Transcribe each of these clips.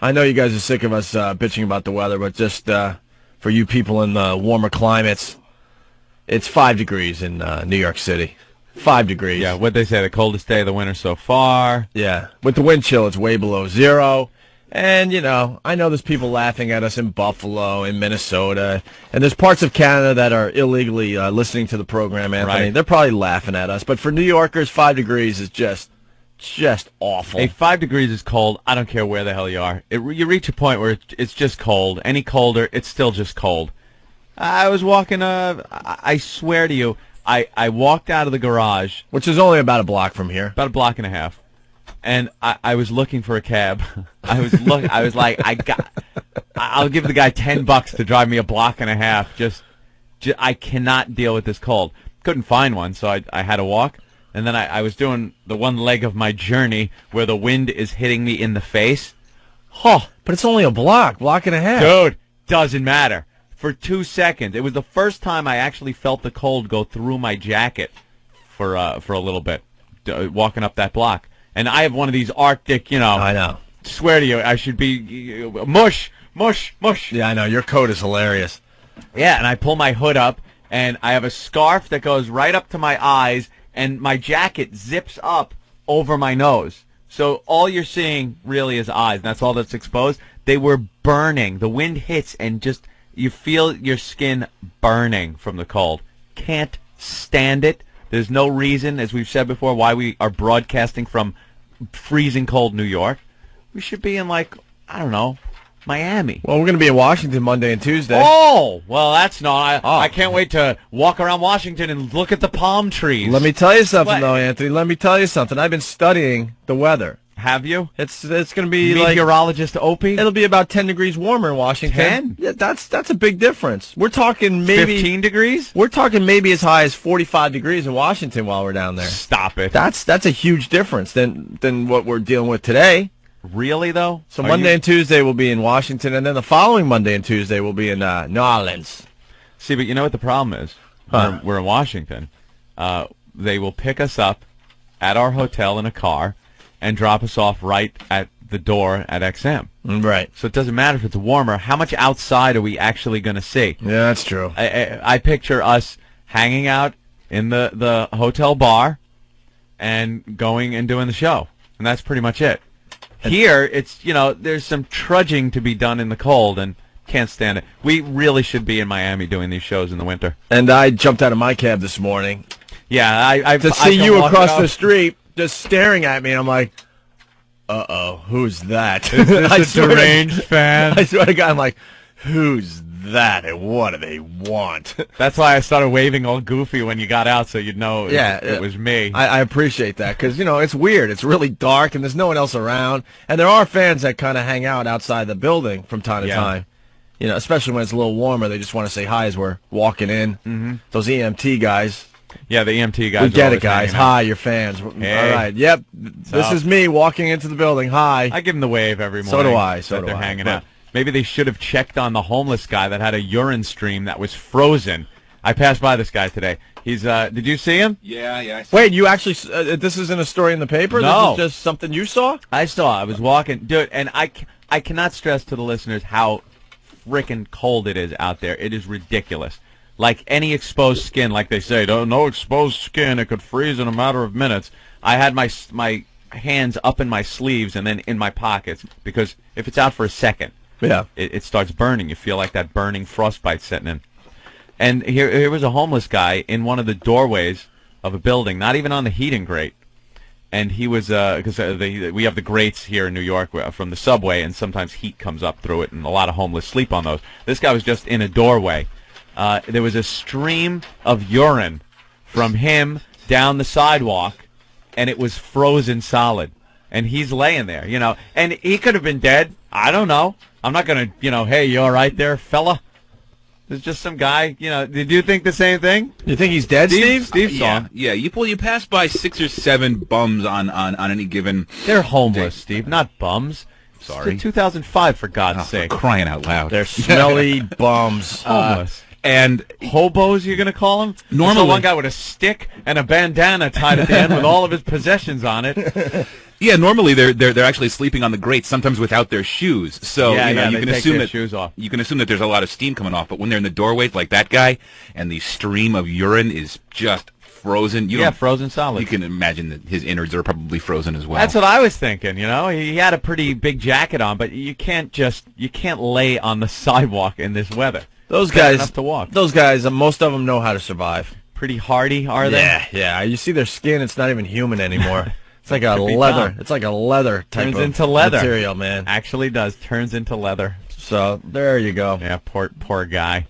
I know you guys are sick of us bitching about the weather, but just for you people in the warmer climates, it's 5 degrees in New York City. 5 degrees. Yeah, what'd they say? The coldest day of the winter so far. Yeah. With the wind chill, it's way below zero. And, I know there's people laughing at us in Buffalo, in Minnesota, and there's parts of Canada that are illegally listening to the program, Anthony. Right. They're probably laughing at us. But for New Yorkers, 5 degrees is just awful. Hey, 5 degrees is cold. I don't care where the hell you are. You reach a point where it's just cold. Any colder, it's still just cold. I was walking, I swear to you, I walked out of the garage. Which is only about a block from here. About a block and a half. And I was looking for a cab. I was like, I'll give the guy $10 to drive me a block and a half. Just I cannot deal with this cold. Couldn't find one, so I had to walk. And then I was doing the one leg of my journey where the wind is hitting me in the face. But it's only a block and a half. Dude, doesn't matter. For 2 seconds. It was the first time I actually felt the cold go through my jacket for a little bit, walking up that block. And I have one of these Arctic, I know. Swear to you, I should be mush. Yeah, I know. Your coat is hilarious. Yeah, and I pull my hood up, and I have a scarf that goes right up to my eyes, and my jacket zips up over my nose. So all you're seeing really is eyes, and that's all that's exposed. They were burning. The wind hits, and just you feel your skin burning from the cold. Can't stand it. There's no reason, as we've said before, why we are broadcasting from freezing cold New York. We should be in, Miami. Well, we're going to be in Washington Monday and Tuesday. Oh, well, that's not. I can't wait to walk around Washington and look at the palm trees. Let me tell you something, though, Anthony. Let me tell you something. I've been studying the weather. Have you? It's going to be meteorologist Opie? It'll be about 10 degrees warmer in Washington. 10? Yeah, that's a big difference. We're talking maybe 15 degrees? We're talking maybe as high as 45 degrees in Washington while we're down there. Stop it. That's a huge difference than what we're dealing with today. Really, though? So Monday and Tuesday will be in Washington, and then the following Monday and Tuesday will be in New Orleans. See, but you know what the problem is? We're in Washington. They will pick us up at our hotel in a car and drop us off right at the door at XM. Right. So it doesn't matter if it's warmer. How much outside are we actually going to see? Yeah, that's true. I picture us hanging out in the hotel bar and going and doing the show. And that's pretty much it. Here, it's, there's some trudging to be done in the cold, and can't stand it. We really should be in Miami doing these shows in the winter. And I jumped out of my cab this morning. Yeah, I see you across the street just staring at me, and I'm like, uh-oh, who's that? Is this a deranged fan? I swear to God, I'm like, who's that, and what do they want? That's why I started waving all goofy when you got out, so you'd know it was me. I appreciate that, because, it's weird. It's really dark, and there's no one else around. And there are fans that kind of hang out outside the building from time to time. Especially when it's a little warmer. They just want to say hi as we're walking in. Mm-hmm. Those EMT guys. Yeah, the EMT guys. We get it, guys. Hi, you're fans. Hey. All right. Yep. This is me walking into the building. Hi. I give them the wave every morning. So do I. So they're hanging out. Maybe they should have checked on the homeless guy that had a urine stream that was frozen. I passed by this guy today. He's. Did you see him? Yeah. I saw Wait, you actually? This isn't a story in the paper. No. This is just something you saw. I saw. I was walking, dude, and I cannot stress to the listeners how freaking cold it is out there. It is ridiculous. Like any exposed skin, like they say, no exposed skin, it could freeze in a matter of minutes. I had my hands up in my sleeves and then in my pockets, because if it's out for a second, it starts burning. You feel like that burning frostbite setting in. And here was a homeless guy in one of the doorways of a building, not even on the heating grate. And he was, because we have the grates here in New York from the subway, and sometimes heat comes up through it, and a lot of homeless sleep on those. This guy was just in a doorway. There was a stream of urine from him down the sidewalk, and it was frozen solid. And he's laying there, and he could have been dead. I don't know. I'm not going to, hey, you all right there, fella? There's just some guy, did you think the same thing? You think he's dead, Steve? Steve saw him. Yeah. You pass by 6 or 7 bums on any given. They're homeless, Steve, not bums. Sorry. It's 2005, for God's sake. For crying out loud. They're smelly bums. Homeless. And hobos, you're going to call them? Normally. One guy with a stick and a bandana tied at the end with all of his possessions on it. Yeah, normally they're actually sleeping on the grates, sometimes without their shoes. So you can assume that shoes off. You can assume that there's a lot of steam coming off. But when they're in the doorway, like that guy, and the stream of urine is just frozen. Frozen solid. You can imagine that his innards are probably frozen as well. That's what I was thinking. He had a pretty big jacket on, but you can't lay on the sidewalk in this weather. Those guys, enough to walk. Those guys, most of them know how to survive. Pretty hardy, are they? Yeah. You see their skin; it's not even human anymore. It's like a leather. It's like a leather type Turns of into leather material, man. Actually, does turns into leather. So there you go. Yeah, poor guy.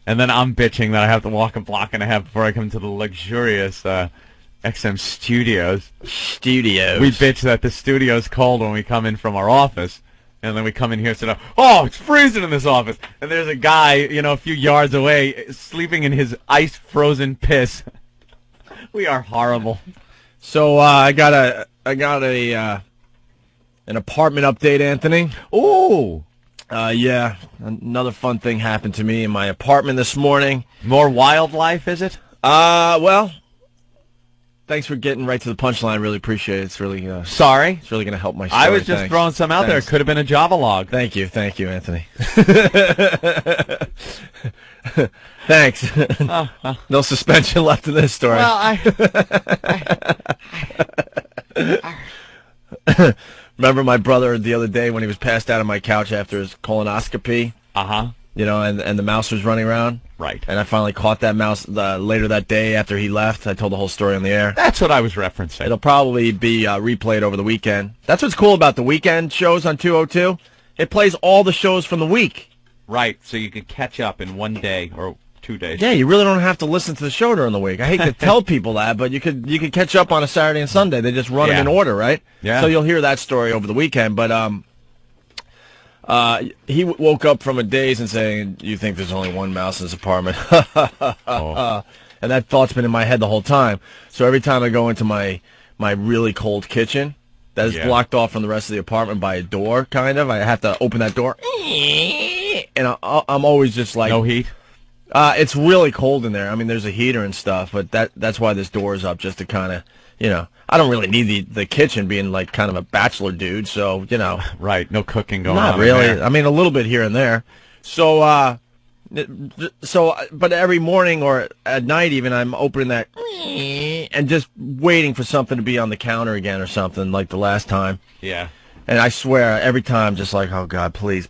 And then I'm bitching that I have to walk a block and a half before I come to the luxurious XM studios. We bitch that the studio's cold when we come in from our office. And then we come in here and say, oh, it's freezing in this office. And there's a guy, a few yards away, sleeping in his ice-frozen piss. We are horrible. So I got an apartment update, Anthony. Ooh. Yeah, another fun thing happened to me in my apartment this morning. More wildlife, is it? Well, thanks for getting right to the punchline. Really appreciate it. It's really sorry. It's really going to help my story. I was just throwing some out there. It could have been a Java log. Thank you, Anthony. Thanks. No suspension left in this story. Well, Remember my brother the other day when he was passed out on my couch after his colonoscopy? Uh-huh. And the mouse was running around? Right. And I finally caught that mouse later that day after he left. I told the whole story on the air. That's what I was referencing. It'll probably be replayed over the weekend. That's what's cool about the weekend shows on 202. It plays all the shows from the week. Right, so you can catch up in one day or 2 days. Yeah, you really don't have to listen to the show during the week. I hate to tell people that, but you could catch up on a Saturday and Sunday. They just run them in order, right? Yeah. So you'll hear that story over the weekend. But he woke up from a daze and saying, "You think there's only one mouse in this apartment?" Oh. And that thought's been in my head the whole time. So every time I go into my really cold kitchen that is blocked off from the rest of the apartment by a door, kind of, I have to open that door, and I'm always just like, no heat. It's really cold in there. I mean, there's a heater and stuff, but that's why this door is up, just to kind of, I don't really need the kitchen, being like kind of a bachelor dude, so, Right, no cooking going on. Not really. I mean, a little bit here and there. So, but every morning or at night even, I'm opening that and just waiting for something to be on the counter again or something like the last time. Yeah. And I swear, every time, just like, oh, God, please,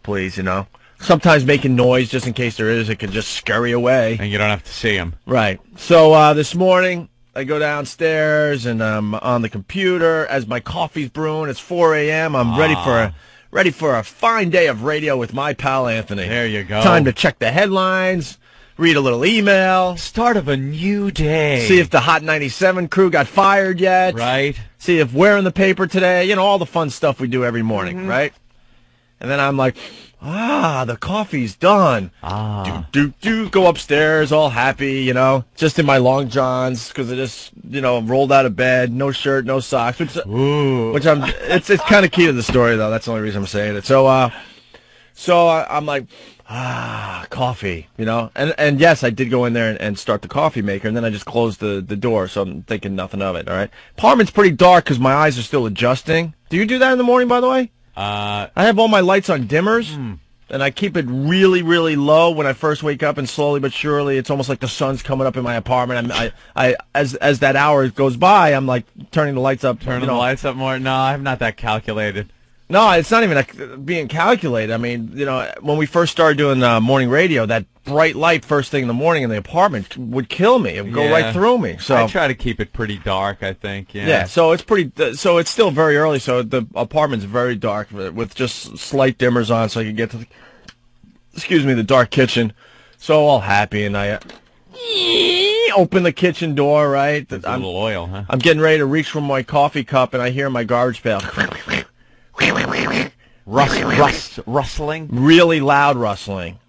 Sometimes making noise just in case there is. It could just scurry away. And you don't have to see him. Right. So this morning, I go downstairs, and I'm on the computer as my coffee's brewing. It's 4 a.m. I'm ready for a fine day of radio with my pal Anthony. There you go. Time to check the headlines, read a little email. Start of a new day. See if the Hot 97 crew got fired yet. Right. See if we're in the paper today. All the fun stuff we do every morning, right? And then I'm like, the coffee's done. Go upstairs, all happy, just in my long johns, because I just, rolled out of bed, no shirt, no socks, which it's kind of key to the story, though. That's the only reason I'm saying it. So I'm like, coffee, and yes, I did go in there and start the coffee maker, and then I just closed the door, so I'm thinking nothing of it, all right? Apartment's pretty dark because my eyes are still adjusting. Do you do that in the morning, by the way? I have all my lights on dimmers, and I keep it really, really low when I first wake up, and slowly but surely, it's almost like the sun's coming up in my apartment. As that hour goes by, I'm like turning the lights up. Turning the lights up more? No, I'm not that calculated. No, it's not even being calculated. I mean, when we first started doing morning radio, that bright light first thing in the morning in the apartment would kill me. It would go right through me. So I try to keep it pretty dark, I think. Yeah. So it's still very early. So the apartment's very dark with just slight dimmers on, so I can get to the dark kitchen. So all happy, and I open the kitchen door. Right. There's a little oil, huh? I'm getting ready to reach for my coffee cup, and I hear my garbage pail. Rustling? Really loud rustling,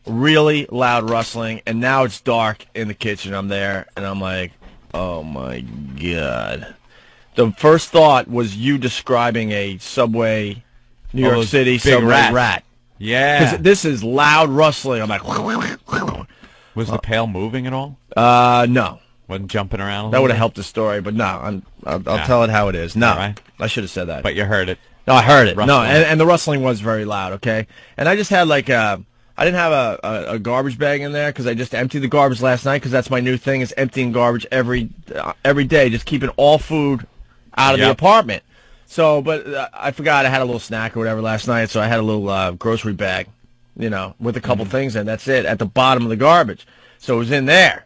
and now it's dark in the kitchen. I'm there, and I'm like, oh my God. The first thought was you describing a subway, New York City subway rat. Yeah. Because this is loud rustling. I'm like, was the pail moving at all? No. Wasn't jumping around. That would have helped the story, but no, I'll tell it how it is. No, right. I should have said that. But you heard it. No, I heard it. Rustling. No, and the rustling was very loud. Okay, and I just had like I didn't have a garbage bag in there because I just emptied the garbage last night because that's my new thing is emptying garbage every day, just keeping all food out of the apartment. So, but I forgot I had a little snack or whatever last night, so I had a little grocery bag, with a couple things in. That's it at the bottom of the garbage. So it was in there.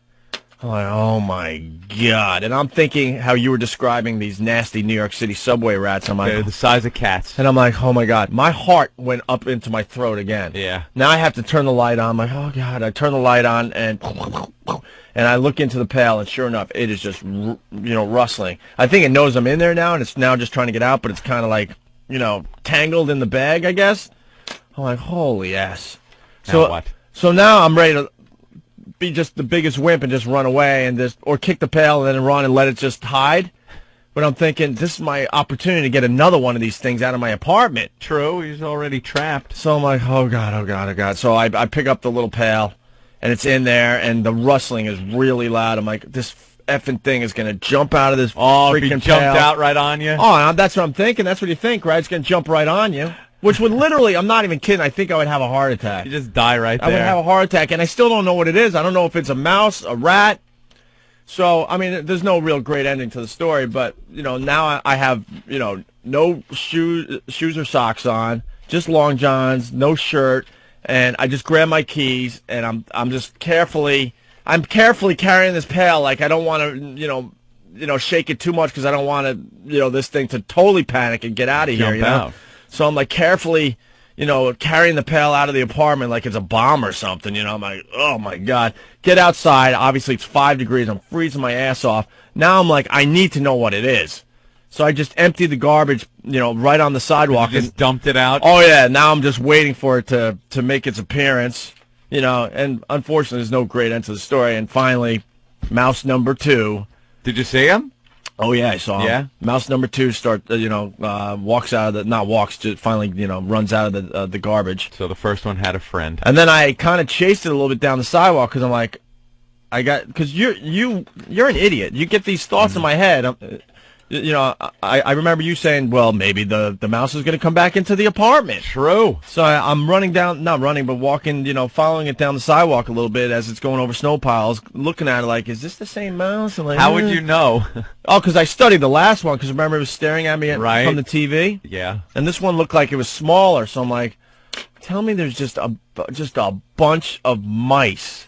I'm like, oh my God. And I'm thinking how you were describing these nasty New York City subway rats. I'm like, They're the size of cats. and I'm like, oh my God. My heart went up into my throat again. Yeah. Now I have to turn the light on. I'm like, oh God. I turn the light on and I look into the pail and sure enough, it is just, rustling. I think it knows I'm in there now and it's now just trying to get out, but it's kind of like, tangled in the bag, I guess. I'm like, holy ass. Now what? So now I'm ready to be just the biggest wimp and just run away or kick the pail and then run and let it just hide. But I'm thinking this is my opportunity to get another one of these things out of my apartment. True, he's already trapped. So I'm like, oh God, oh God, oh God. So I pick up the little pail and it's in there and the rustling is really loud. I'm like, this effing thing is going to jump out of this freaking if he jumped pail. out right on you? Oh, that's what I'm thinking. That's what you think, right? It's going to jump right on you. Which would literally, I'm not even kidding, I think I would have a heart attack. You just die right there. I would have a heart attack, and I still don't know what it is. I don't know if it's a mouse, a rat. So, I mean, there's no real great ending to the story, but, now I have, no shoes or socks on, just long johns, no shirt, and I just grab my keys, and I'm just carefully carrying this pail, like I don't want to, shake it too much because I don't want to, this thing to totally panic and get out of here, Jump out. So I'm like carefully, carrying the pail out of the apartment like it's a bomb or something. I'm like, oh my God. Get outside. Obviously it's 5 degrees. I'm freezing my ass off. Now I'm like, I need to know what it is. So I just emptied the garbage, right on the sidewalk. You just dumped it out? Oh yeah. Now I'm just waiting for it to make its appearance. And unfortunately there's no great end to the story. And finally, mouse number 2. Did you see him? Oh yeah, I saw him. Yeah? Mouse number 2 walks out of just finally, runs out of the garbage. So the first one had a friend. And then I kind of chased it a little bit down the sidewalk because I'm like, because you're an idiot. You get these thoughts in my head. I remember you saying, well, maybe the mouse is going to come back into the apartment. True. So I'm running down, not running, but walking, following it down the sidewalk a little bit as it's going over snow piles, looking at it like, is this the same mouse? I'm like, How would you know? Oh, because I studied the last one, because remember it was staring at me Right. from the TV? Yeah. And this one looked like it was smaller, so I'm like, tell me there's just a bunch of mice.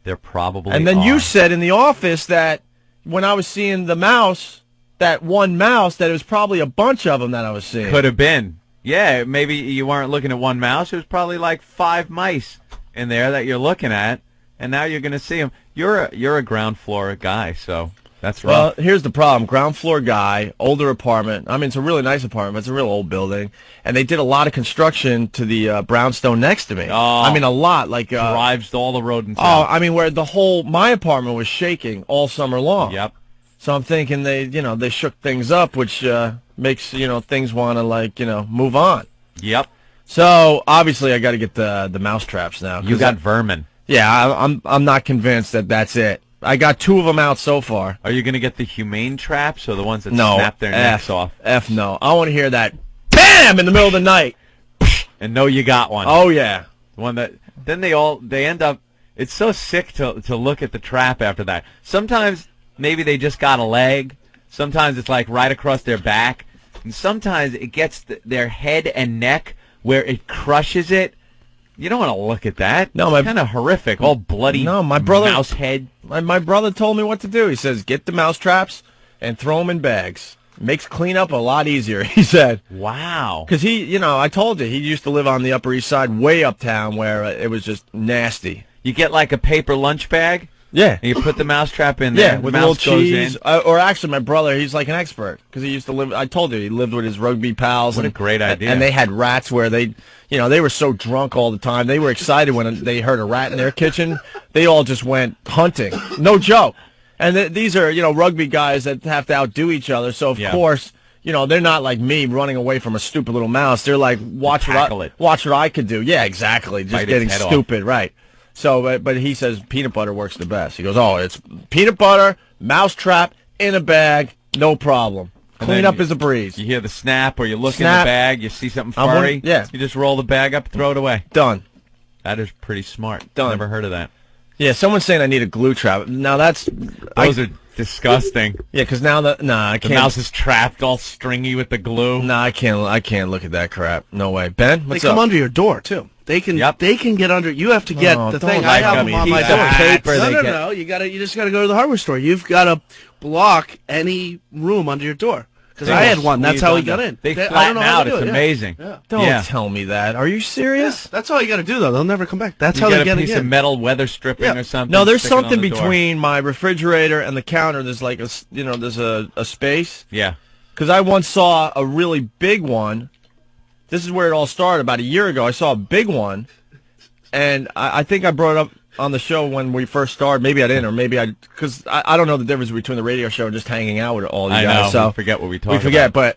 There probably And then are. you said in the office that when I was seeing the mouse, that one mouse, that it was probably a bunch of them that I was seeing. Could have been. Yeah, maybe you weren't looking at one mouse. It was probably like 5 mice in there that you're looking at, and now you're going to see them. You're a ground floor guy, so that's right. Well, here's the problem. Ground floor guy, older apartment. I mean, it's a really nice apartment. It's a real old building. And they did a lot of construction to the brownstone next to me. Oh. I mean, a lot. Like Drives all the rodents Oh, out. I mean, where my apartment was shaking all summer long. Yep. So I'm thinking they shook things up, which makes, things want to, move on. Yep. So obviously I got to get the mouse traps now. You got vermin. Yeah, I'm not convinced that that's it. I got 2 of them out so far. Are you going to get the humane traps or the ones that snap their necks off? No. I want to hear that BAM in the middle of the night. And know you got one. Oh yeah. One that then they end up. It's so sick to look at the trap after that. Sometimes maybe they just got a leg. Sometimes it's like right across their back, and sometimes it gets their head and neck where it crushes it. You don't want to look at that. No, it's kind of horrific. All bloody. No, my brother. Mouse head. My brother told me what to do. He says get the mouse traps and throw them in bags. Makes cleanup a lot easier. He said. Wow. Because I told you he used to live on the Upper East Side, way uptown, where it was just nasty. You get like a paper lunch bag. Yeah. And you put the mousetrap in there. Yeah, with the a little mouse goes cheese. in. Or actually, my brother, he's like an expert because he used to live. I told you he lived with his rugby pals. What a great idea! And they had rats where they were so drunk all the time. They were excited when they heard a rat in their kitchen. They all just went hunting. No joke. And these are rugby guys that have to outdo each other. So of course. They're not like me running away from a stupid little mouse. They're like, watch what I could do. Yeah, exactly. Just Bite getting its head stupid, right. So, but he says peanut butter works the best. He goes, oh, it's peanut butter, mouse trap, in a bag, no problem. Clean up is a breeze. You hear the snap, or you look in the bag, you see something furry. Yeah. You just roll the bag up, throw it away. Done. That is pretty smart. Done. Never heard of that. Yeah, someone's saying I need a glue trap. Now that's... Those are disgusting. Yeah, because now I can't... The mouse is trapped all stringy with the glue. No, I can't look at that crap. No way. Ben, what's up? They come under your door, too. They can get under. You have to get the thing. I have them on my door. Paper No. You just gotta go to the hardware store. You've got to block any room under your door. Because I had one. That's how he got in. They flatten out. It's amazing. Yeah. Don't tell me that. Are you serious? Yeah. That's all you got to do, though. They'll never come back. That's how they they get a piece of metal weather stripping or something. No, there's something between my refrigerator and the counter. There's like there's a space. Yeah. Because I once saw a really big one. This is where it all started. About a year ago, I saw a big one, and I think I brought it up on the show when we first started. Maybe I didn't, or maybe because I don't know the difference between the radio show and just hanging out with all you guys. I know. So we forget what we talk about. We forget, but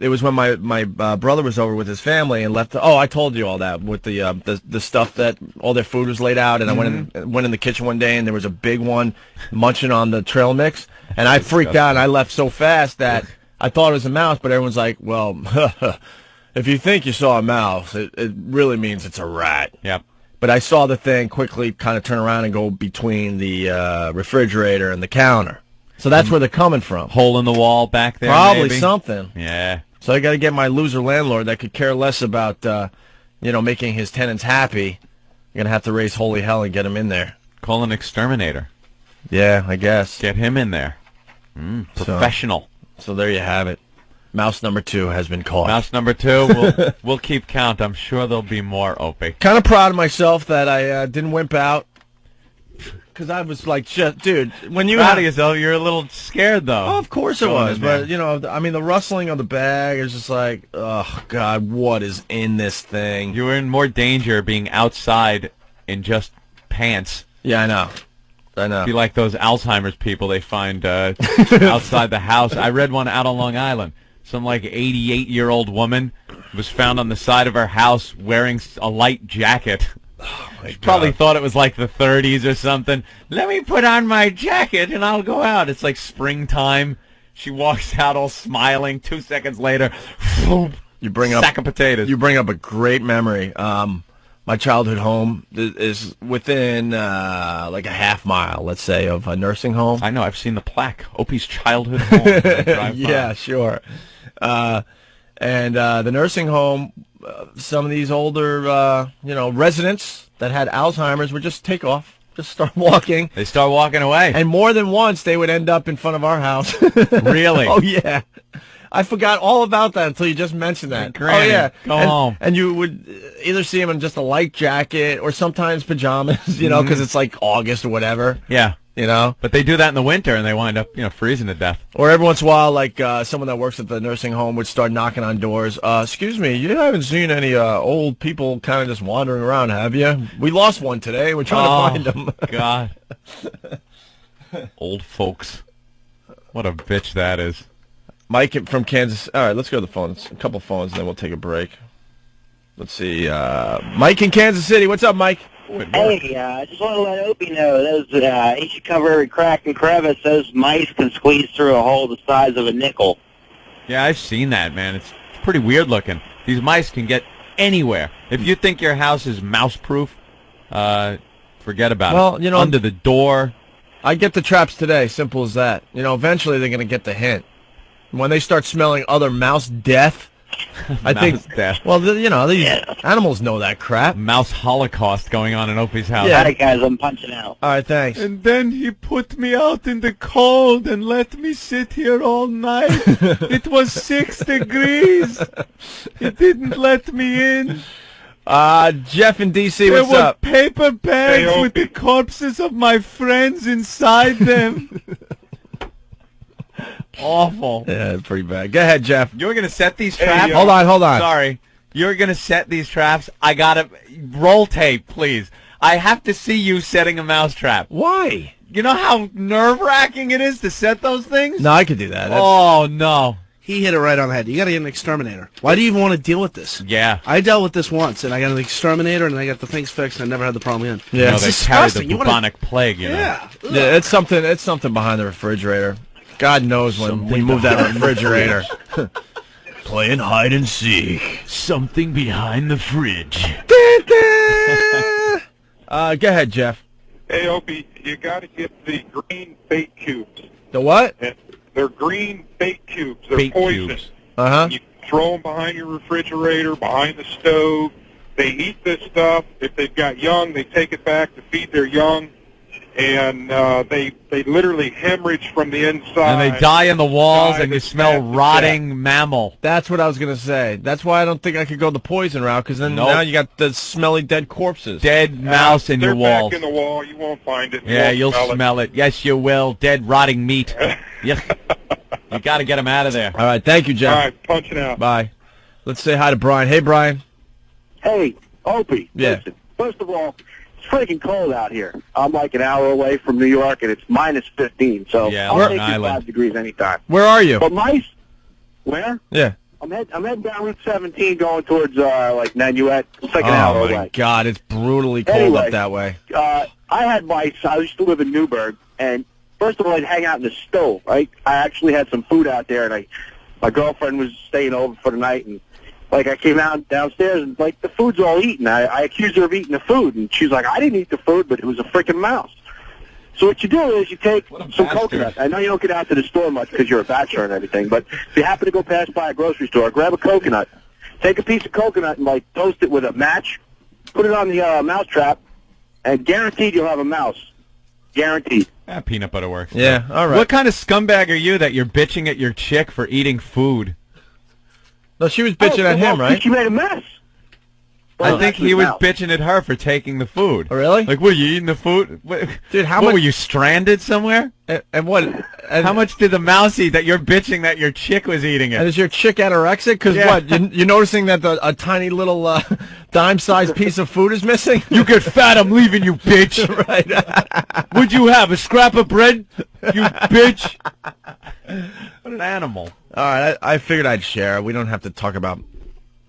it was when my brother was over with his family and left. I told you all that with the stuff that all their food was laid out, and I went in the kitchen one day and there was a big one munching on the trail mix, and I freaked out and I left so fast that I thought it was a mouse, but everyone's like, well. If you think you saw a mouse, it really means it's a rat. Yep. But I saw the thing quickly kind of turn around and go between the refrigerator and the counter. So that's where they're coming from. Hole in the wall back there, Probably maybe? something. Yeah. So I got to get my loser landlord that could care less about, making his tenants happy. I'm going to have to raise holy hell and get him in there. Call an exterminator. Yeah, I guess. Get him in there. Professional. So there you have it. Mouse number 2 has been caught. Mouse number 2, we'll keep count. I'm sure there'll be more, Opie. Kind of proud of myself that I didn't wimp out. Because I was like, dude, when you proud of yourself, you're a little scared, though. Oh, of course it was. But, the rustling of the bag is just like, oh, God, what is in this thing? You were in more danger being outside in just pants. Yeah, I know. Be like those Alzheimer's people they find outside the house. I read one out on Long Island. Some, 88-year-old woman was found on the side of her house wearing a light jacket. Oh, my God. Probably thought it was like the 30s or something. Let me put on my jacket and I'll go out. It's like springtime. She walks out all smiling. 2 seconds later, sack of potatoes. You bring up a great memory. My childhood home is within a half mile, let's say, of a nursing home. I know. I've seen the plaque. Opie's childhood home. Yeah, sure. And the nursing home, some of these older, residents that had Alzheimer's would just take off, just start walking. They start walking away. And more than once, they would end up in front of our house. Really? Oh, yeah. I forgot all about that until you just mentioned that. Granny, oh, yeah. Go home. And you would either see him in just a light jacket or sometimes pajamas, because it's like August or whatever. Yeah. But they do that in the winter and they wind up, freezing to death. Or every once in a while, like someone that works at the nursing home would start knocking on doors. Excuse me, you haven't seen any old people kind of just wandering around, have you? We lost one today. We're trying to find them. God. Old folks. What a bitch that is. Mike from Kansas. All right, let's go to the phones. A couple phones, and then we'll take a break. Let's see. Mike in Kansas City. What's up, Mike? Hey, I just want to let Opie know those he should cover every crack and crevice. Those mice can squeeze through a hole the size of a nickel. Yeah, I've seen that, man. It's pretty weird looking. These mice can get anywhere. If you think your house is mouse-proof, forget about it. Under the door. I get the traps today. Simple as that. Eventually they're going to get the hint. When they start smelling other mouse death, I think. Death. Well, these animals know that crap. Mouse holocaust going on in Opie's house. Yeah, all right, guys, I'm punching out. All right, thanks. And then he put me out in the cold and let me sit here all night. It was 6 degrees. He didn't let me in. Jeff in D.C., what's up? There were paper bags with the corpses of my friends inside them. Awful. Yeah, pretty bad. Go ahead, Jeff. You're going to set these traps? Hold on. Sorry. You're going to set these traps? I got to... Roll tape, please. I have to see you setting a mouse trap. Why? You know how nerve-wracking it is to set those things? No, I could do that. Oh, no. He hit it right on the head. You got to get an exterminator. Why do you even want to deal with this? Yeah. I dealt with this once, and I got an exterminator, and I got the things fixed, and I never had the problem again. Yeah, No, it's they disgusting. carry the bubonic plague, you know. Yeah. Yeah, it's something behind the refrigerator. God knows when we moved that refrigerator. Playing hide and seek. Something behind the fridge. Go ahead, Jeff. Hey, Opie, you got to get the green bait cubes. The what? They're green bait cubes. They're Bait poison. cubes. Uh-huh. You throw them behind your refrigerator, behind the stove. They eat this stuff. If they've got young, they take it back to feed their young, and they literally hemorrhage from the inside. And they die in the walls, and you the smell death. rotting mammal. That's what I was going to say. That's why I don't think I could go the poison route, because then Nope. now you got the smelly dead corpses. Dead mouse in your They're walls. back in the wall. You won't find it. Yeah, won't you'll smell it. Yes, you will. Dead, rotting meat. Yes. You got to get them out of there. All right, thank you, Jeff. All right, punching out. Bye. Let's say hi to Brian. Hey, Brian. Hey, Opie. Yeah. Listen, first of all, it's freaking cold out here. I'm like an hour away from New York, and it's minus 15. So Yeah, I'll Long take you Island. 5 degrees anytime. Where are you? But mice, where? Yeah. I'm heading down Route 17 going towards like Nanuet. It's like an hour Oh, my away. God. It's brutally cold Anyway, up that way. I had mice. I used to live in Newburgh, and first of all, I'd hang out in the stove, right? I actually had some food out there, and my girlfriend was staying over for the night, and like I came out downstairs, and like the food's all eaten. I accused her of eating the food, and she's like, I didn't eat the food, but it was a freaking mouse. So what you do is you take some coconut. I know you don't get out to the store much because you're a bachelor and everything, but if you happen to go pass by a grocery store, grab a coconut, take a piece of coconut and like toast it with a match, put it on the mouse trap, and guaranteed you'll have a mouse. Guaranteed. Peanut butter works. Yeah, all right. What kind of scumbag are you that you're bitching at your chick for eating food? No, she was bitching at him, right? She made a mess. I think he was bitching at her for taking the food. Oh, really? Like, were you eating the food? What, Dude, how what, much were you stranded somewhere? And what? And How much did the mouse eat that you're bitching that your chick was eating And it? is your chick anorexic? Because Yeah. what? You're noticing that a tiny little dime-sized piece of food is missing? You get fat, I'm leaving you, bitch. Right. What'd you have, a scrap of bread? You bitch. What an animal. All right, I figured I'd share. We don't have to talk about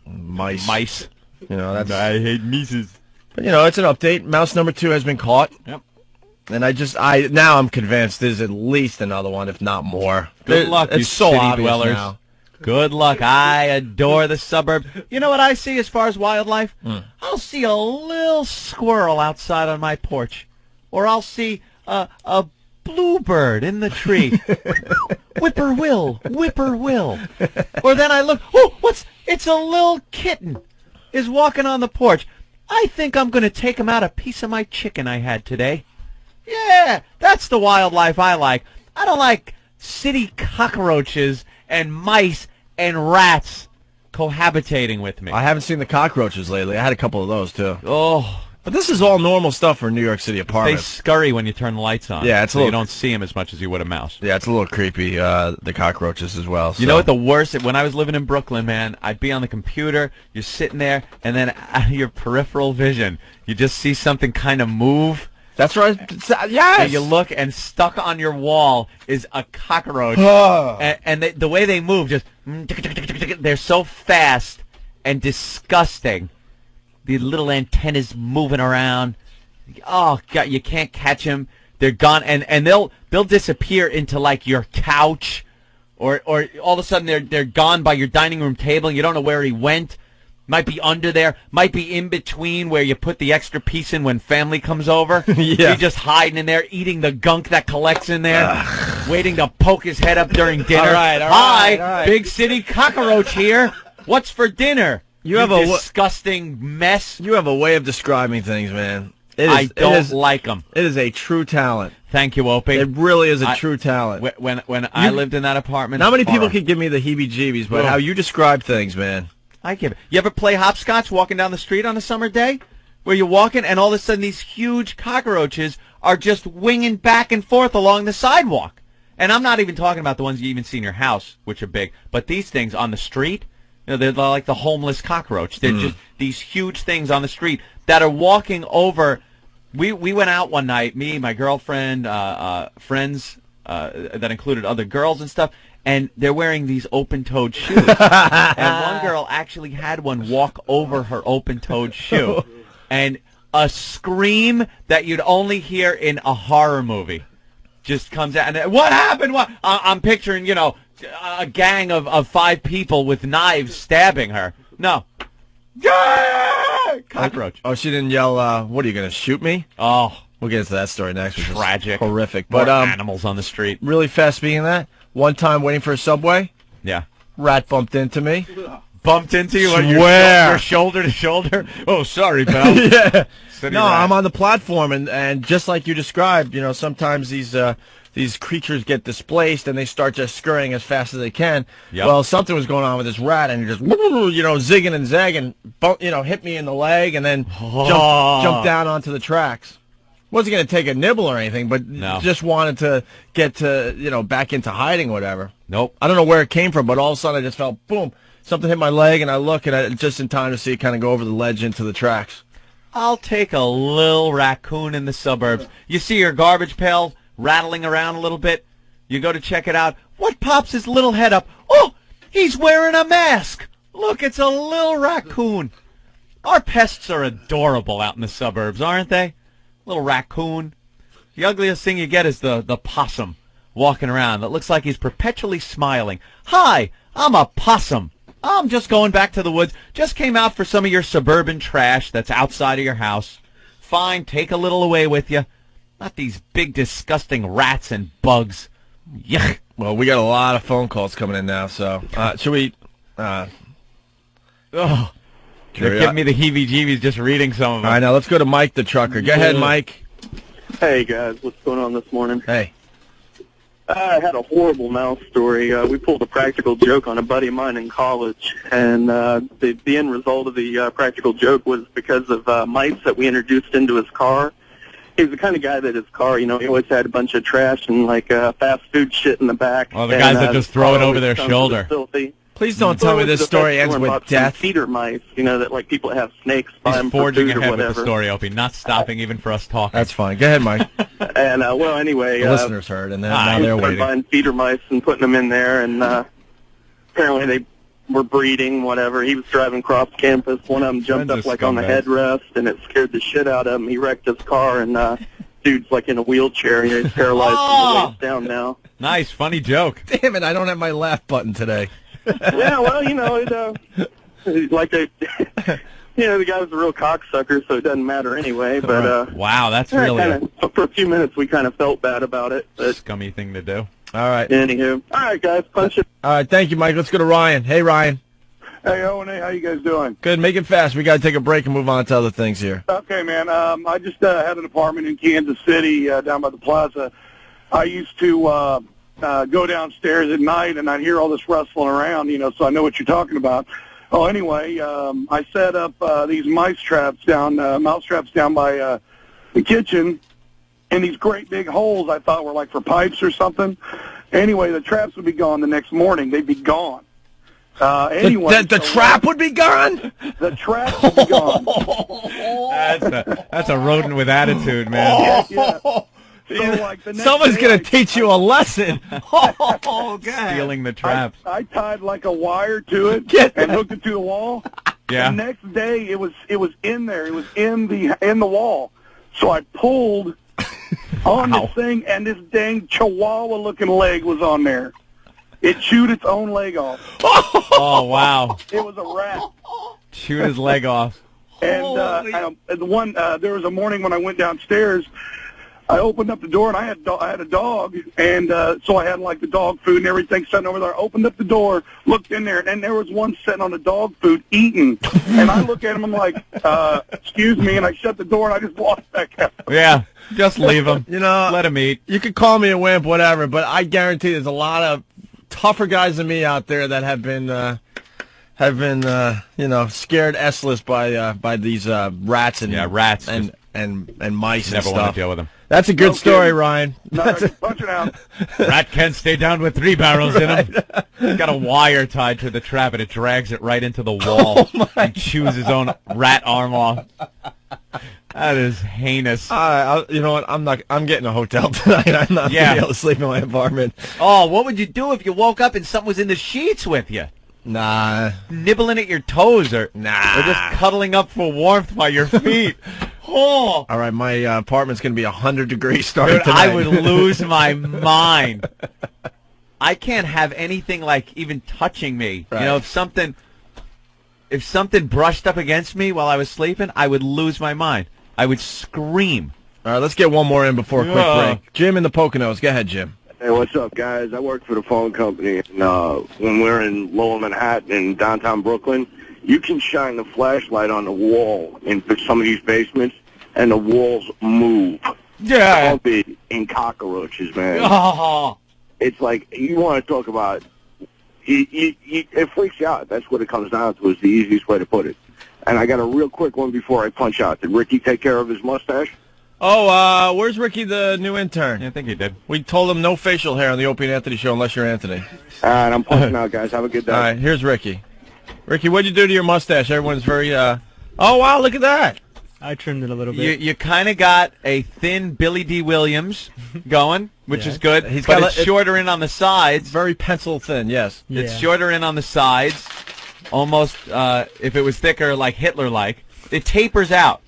mice. Mice. You know, that's. I hate mices. But, you know, it's an update. Mouse number 2 has been caught. Yep. And now I'm convinced there's at least another one, if not more. Good luck, It's you so city obvious dwellers. now. Good luck. I adore the suburb. You know what I see as far as wildlife? I'll see a little squirrel outside on my porch. Or I'll see a bluebird in the tree. Whippoorwill, whippoorwill. Or then I look, it's a little kitten is walking on the porch. I think I'm going to take him out a piece of my chicken I had today. Yeah, that's the wildlife I like. I don't like city cockroaches and mice and rats cohabitating with me. I haven't seen the cockroaches lately. I had a couple of those, too. Oh, But this is all normal stuff for New York City they apartments. scurry when you turn the lights on. Yeah, it's a so little- you don't see them as much as you would a mouse. Yeah, it's a little creepy, the cockroaches as well. You know what the worst? When I was living in Brooklyn, man, I'd be on the computer, you're sitting there, and then out of your peripheral vision, you just see something kind of move. That's right. Yes! And you look, and stuck on your wall is a cockroach. And the way they move, just they're so fast and disgusting. The little antennas moving around. Oh God, you can't catch them. They're gone, and they'll disappear into like your couch, or all of a sudden they're gone by your dining room table. And you don't know where he went. Might be under there. Might be in between where you put the extra piece in when family comes over. Yeah. You're just hiding in there, eating the gunk that collects in there, waiting to poke his head up during dinner. All right, Hi, big city cockroach here. What's for dinner? You have a disgusting mess. You have a way of describing things, man. I don't like them. It is a true talent. Thank you, Opie. It really is a true talent. When I lived in that apartment, Not many people horror. can give me the heebie-jeebies, but Ugh. how you describe things, man. I give it. You ever play hopscotch walking down the street on a summer day? Where you're walking and all of a sudden these huge cockroaches are just winging back and forth along the sidewalk. And I'm not even talking about the ones you even see in your house, which are big. But these things on the street, you know, they're like the homeless cockroach. They're just these huge things on the street that are walking over. We went out one night, me, my girlfriend, friends that included other girls and stuff. and they're wearing these open-toed shoes. And one girl actually had one walk over her open-toed shoe. And a scream that you'd only hear in a horror movie just comes out. And what happened? What? I'm picturing, a gang of 5 people with knives stabbing her. No. Cockroach. Oh, she didn't yell, what, are you going to shoot me? Oh. We'll get into that story next. Which Tragic. Is horrific. More But animals on the street. Really fast, speaking of that, one time waiting for a subway, Yeah. rat bumped into me. Bumped into you? Swear. Your shoulder to shoulder? Oh, sorry, pal. Yeah. City No, rat. I'm on the platform, and just like you described, sometimes these creatures get displaced and they start just scurrying as fast as they can. Yep. Well, something was going on with this rat, and he just zigging and zagging, hit me in the leg, and then jumped down onto the tracks. Wasn't going to take a nibble or anything, but just wanted to get to back into hiding, whatever. Nope. I don't know where it came from, but all of a sudden I just felt boom, something hit my leg, and I look, and I just in time to see it kind of go over the ledge into the tracks. I'll take a little raccoon in the suburbs. You see your garbage pail rattling around a little bit. You go to check it out. What pops his little head up? Oh, he's wearing a mask. Look, it's a little raccoon. Our pests are adorable out in the suburbs, aren't they? Little raccoon. The ugliest thing you get is the possum walking around that looks like he's perpetually smiling. Hi, I'm a possum. I'm just going back to the woods. Just came out for some of your suburban trash that's outside of your house. Fine, take a little away with you. Not these big, disgusting rats and bugs. Yuck. Well, we got a lot of phone calls coming in now, so should we... They're giving me the heebie-jeebies just reading some of them. All right, now let's go to Mike the trucker. Go ahead, Mike. Hey, guys. What's going on this morning? Hey. I had a horrible mouse story. We pulled a practical joke on a buddy of mine in college, and the end result of the practical joke was because of mice that we introduced into his car. He's the kind of guy that his car, he always had a bunch of trash and, fast food shit in the back. Oh, the guys that just throw it over their shoulder. Filthy. Please don't tell me this story ends with death. Feeder mice, that people that have snakes buy them He's for forging food or ahead with whatever. the story, Opie, not stopping even for us talking. That's fine. Go ahead, Mike. And The listeners heard, and now they're waiting. Buying feeder mice and putting them in there, and apparently they were breeding, whatever. He was driving across campus. One of them jumped up on the headrest, and it scared the shit out of him. He wrecked his car, and dude's in a wheelchair. He's paralyzed from the waist down now. Nice, funny joke. Damn it, I don't have my laugh button today. Yeah, well, the guy was a real cocksucker, so it doesn't matter anyway. But wow, that's really for a few minutes we kind of felt bad about it. a scummy thing to do. All right. Anywho, all right, guys, punch it. All right, thank you, Mike. Let's go to Ryan. Hey, Ryan. Hey, Owen, how you guys doing? Good. Make it fast. We got to take a break and move on to other things here. Okay, man. I just had an apartment in Kansas City down by the plaza. I used to go downstairs at night, and I'd hear all this rustling around, so I know what you're talking about. Oh, anyway, I set up these mouse traps down by the kitchen, and these great big holes I thought were for pipes or something. Anyway, the traps would be gone the next morning. They'd be gone. The trap would be gone? The trap would be gone. That's a rodent with attitude, man. Yeah. So, the next Someone's day, going to teach you a lesson. Oh, God. Stealing the traps. I tied a wire to it and hooked it to the wall. Yeah. The next day, it was in there. It was in the wall. So I pulled on this thing, and this dang chihuahua-looking leg was on there. It chewed its own leg off. Oh, wow. It was a rat. Chewed his leg off. And there was a morning when I went downstairs. I opened up the door, and I had a dog, and so I had the dog food and everything sitting over there. I opened up the door, looked in there, and there was one sitting on the dog food eating. And I look at him, I'm like, excuse me, and I shut the door, and I just walked back out. Yeah, just leave him. Let him eat. You could call me a wimp, whatever, but I guarantee there's a lot of tougher guys than me out there that have been scared S-less by these rats and rats and mice and never stuff. want to deal with them. That's a good story, Ryan. Punch it out. Rat can't stay down with 3 barrels in him. He's got a wire tied to the trap, and it drags it right into the wall. And chews his own rat arm off. That is heinous. You know what? I'm getting a hotel tonight. I'm not gonna be able to sleep in my apartment. Oh, what would you do if you woke up and something was in the sheets with you? Nah. Nibbling at your toes or just cuddling up for warmth by your feet. Oh. All right, my apartment's going to be 100 degrees starting Dude, tonight. I would lose my mind. I can't have anything like even touching me. Right. You know, if something brushed up against me while I was sleeping, I would lose my mind. I would scream. All right, let's get one more in before a quick break. Jim in the Poconos. Go ahead, Jim. Hey, what's up, guys? I work for the phone company, and when we're in Lower Manhattan in downtown Brooklyn, you can shine the flashlight on the wall in some of these basements, and the walls move. Yeah. I'll be in cockroaches, man. Oh. It's like, you want to talk about, it freaks you out. That's what it comes down to, is the easiest way to put it. And I got a real quick one before I punch out. Did Ricky take care of his mustache? Oh, where's Ricky, the new intern? Yeah, I think he did. We told him no facial hair on the Opie and Anthony show unless you're Anthony. All right, I'm punching out, guys. Have a good day. All right, here's Ricky. Ricky, what'd you do to your mustache? Everyone's very, oh, wow, look at that. I trimmed it a little bit. You kind of got a thin Billy D. Williams going, which is good. But it's shorter in on the sides. Very pencil thin, yes. Yeah. It's shorter in on the sides. Almost, if it was thicker, like Hitler-like. It tapers out.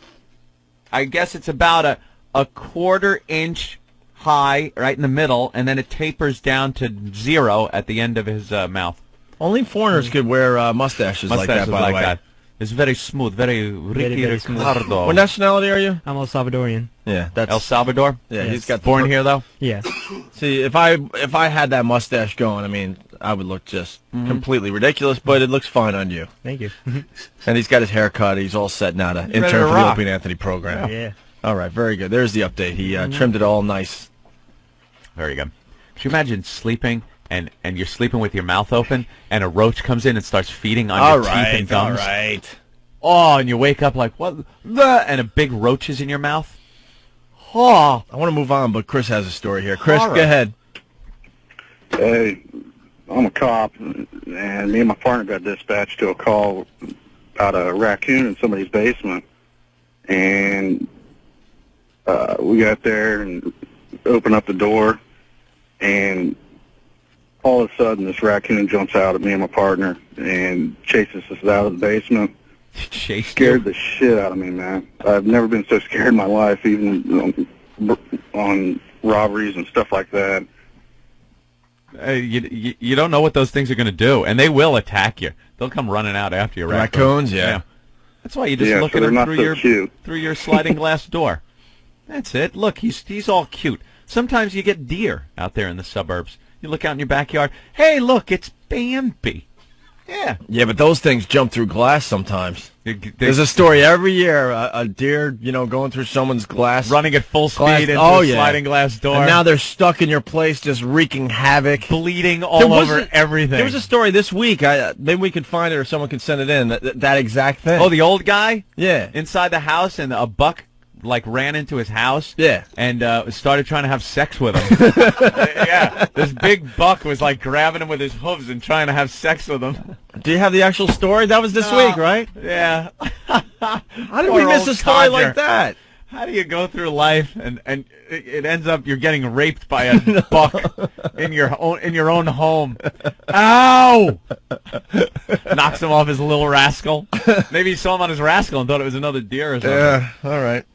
I guess it's about a 1/4 inch high right in the middle, and then it tapers down to 0 at the end of his mouth. Only foreigners could wear mustaches like that, by the way. That. It's very smooth, very Ricky very smooth. Ricardo. What nationality are you? I'm El Salvadorian. Yeah, that's El Salvador? Yeah, Yes. he's got Born here, though? Yeah. See, if I had that mustache going, I mean, I would look just completely ridiculous, but it looks fine on you. Thank you. And he's got his hair cut. He's all set now to ready intern to for the rock. Opie and Anthony program. Yeah. All right, very good. There's the update. He trimmed it all nice. Very good. Could you imagine sleeping and you're sleeping with your mouth open and a roach comes in and starts feeding on your teeth and gums? All right. Oh, and you wake up like, what? And a big roach is in your mouth? Oh. I want to move on, but Chris has a story here. Chris, All right. go ahead. Hey, I'm a cop, and me and my partner got dispatched to a call about a raccoon in somebody's basement. And we got there and opened up the door, and all of a sudden this raccoon jumps out at me and my partner and chases us out of the basement. Scared the shit out of me, man. I've never been so scared in my life, even on robberies and stuff like that. You don't know what those things are going to do, and they will attack you. They'll come running out after you. Raccoons, yeah. That's why you just look at them through your sliding glass door. That's it. Look, he's all cute. Sometimes you get deer out there in the suburbs. You look out in your backyard. Hey, look, it's Bambi. Yeah. Yeah, but those things jump through glass sometimes. There's a story every year, a deer, going through someone's glass. Running at full speed into a sliding glass door. And now they're stuck in your place just wreaking havoc. Bleeding all over everything. There was a story this week. Maybe we could find it or someone could send it in, that exact thing. Oh, the old guy? Yeah. Inside the house, and a buck ran into his house. Yeah. And started trying to have sex with him. Yeah. This big buck was grabbing him with his hooves and trying to have sex with him. Do you have the actual story? That was this week, right? Yeah. How did we miss a story like that? How do you go through life and it ends up you're getting raped by a buck in your own home? Ow! Knocks him off his little rascal. Maybe he saw him on his rascal and thought it was another deer or something. Yeah, all right.